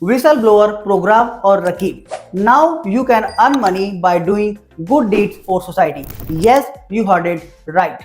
whistleblower program or Rakib. Now you can earn money by doing good deeds for society. Yes, you heard it right.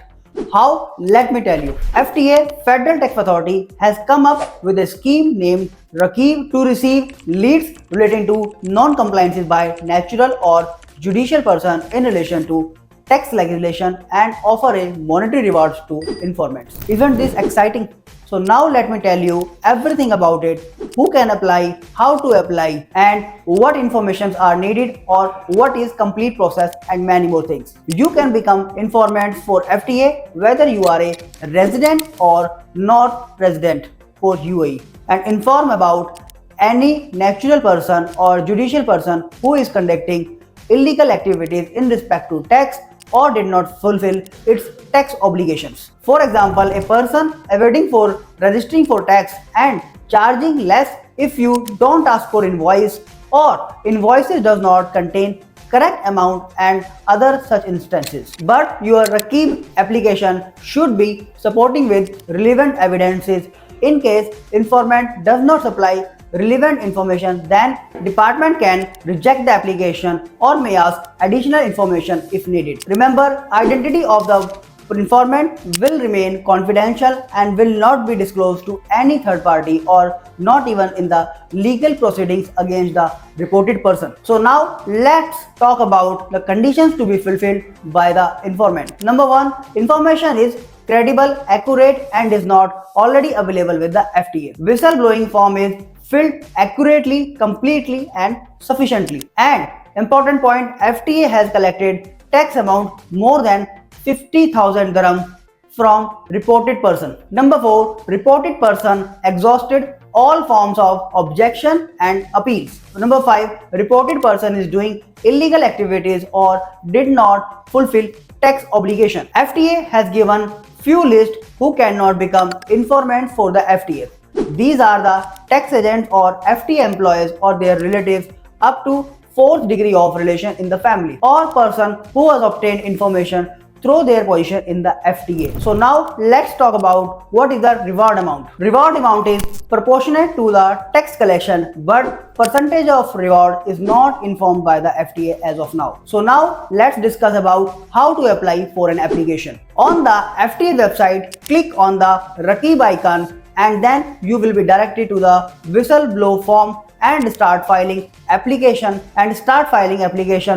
How? Let me tell you. FTA, Federal Tax Authority, has come up with a scheme named Rakib to receive leads relating to non-compliances by natural or judicial person in relation to tax legislation and offer a monetary rewards to informants. Isn't this exciting? So now let me tell you everything about it, who can apply, how to apply, and what informations are needed or what is complete process and many more things. You can become informants for FTA whether you are a resident or not resident for UAE and inform about any natural person or judicial person who is conducting illegal activities in respect to tax or did not fulfill its tax obligations. For example, a person evading for registering for tax and charging less if you don't ask for invoice or invoices does not contain correct amount and other such instances. But your Rakib application should be supporting with relevant evidences. In case informant does not supply relevant information, then department can reject the application or may ask additional information if needed. Remember, identity of the informant will remain confidential and will not be disclosed to any third party or not even in the legal proceedings against the reported person. So now let's talk about the conditions to be fulfilled by the informant. Number 1, information is credible, accurate and is not already available with the FTA. Whistleblowing form is filled accurately, completely and sufficiently. And important point, FTA has collected tax amount more than 50,000 dirham from reported person. Number 4, reported person exhausted all forms of objection and appeals. Number 5, reported person is doing illegal activities or did not fulfill tax obligation. FTA has given few lists who cannot become informants for the FTA. These are the tax agents or FTA employees or their relatives up to 4th degree of relation in the family or person who has obtained information through their position in the FTA. So now let's talk about what is the reward amount. Reward amount is proportionate to the tax collection, but percentage of reward is not informed by the FTA as of now. So now let's discuss about how to apply for an application. On the FTA website, click on the Rakib icon and then you will be directed to the whistleblow form and start filing application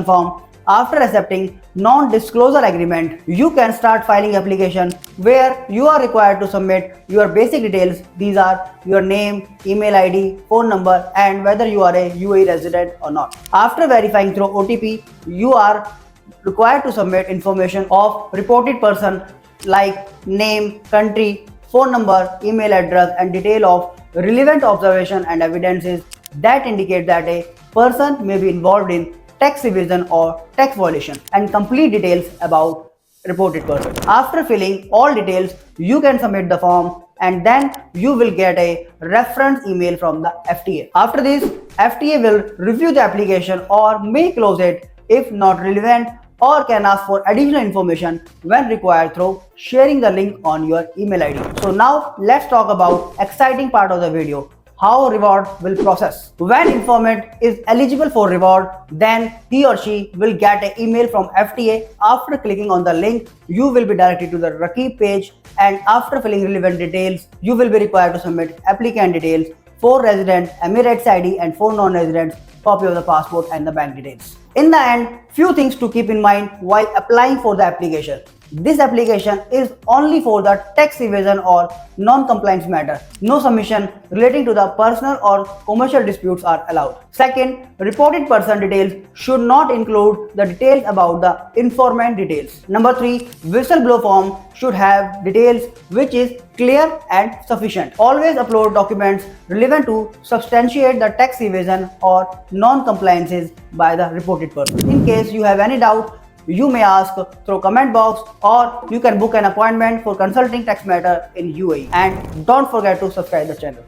form. After accepting non-disclosure agreement, you can start filing application where you are required to submit your basic details. These are your name, email ID, phone number and whether you are a UAE resident or not. After verifying through OTP, you are required to submit information of reported person like name, country, phone number, email address and detail of relevant observation and evidences that indicate that a person may be involved in tax evasion or tax violation and complete details about reported person. After filling all details, you can submit the form and then you will get a reference email from the FTA. After this, FTA will review the application or may close it if not relevant or can ask for additional information when required through sharing the link on your email ID. So now let's talk about exciting part of the video, how reward will process. When informant is eligible for reward, then he or she will get an email from FTA. After clicking on the link, you will be directed to the Rakib page and after filling relevant details, you will be required to submit applicant details, for resident, Emirates ID and for non-residents, copy of the passport and the bank details. In the end, few things to keep in mind while applying for the application. This application is only for the tax evasion or non-compliance matter. No submission relating to the personal or commercial disputes are allowed. Second, reported person details should not include the details about the informant details. Number 3, whistleblower form should have details which is clear and sufficient. Always upload documents relevant to substantiate the tax evasion or non-compliances by the reported person. In case you have any doubt, you may ask through comment box or you can book an appointment for consulting tax matter in UAE. And don't forget to subscribe the channel.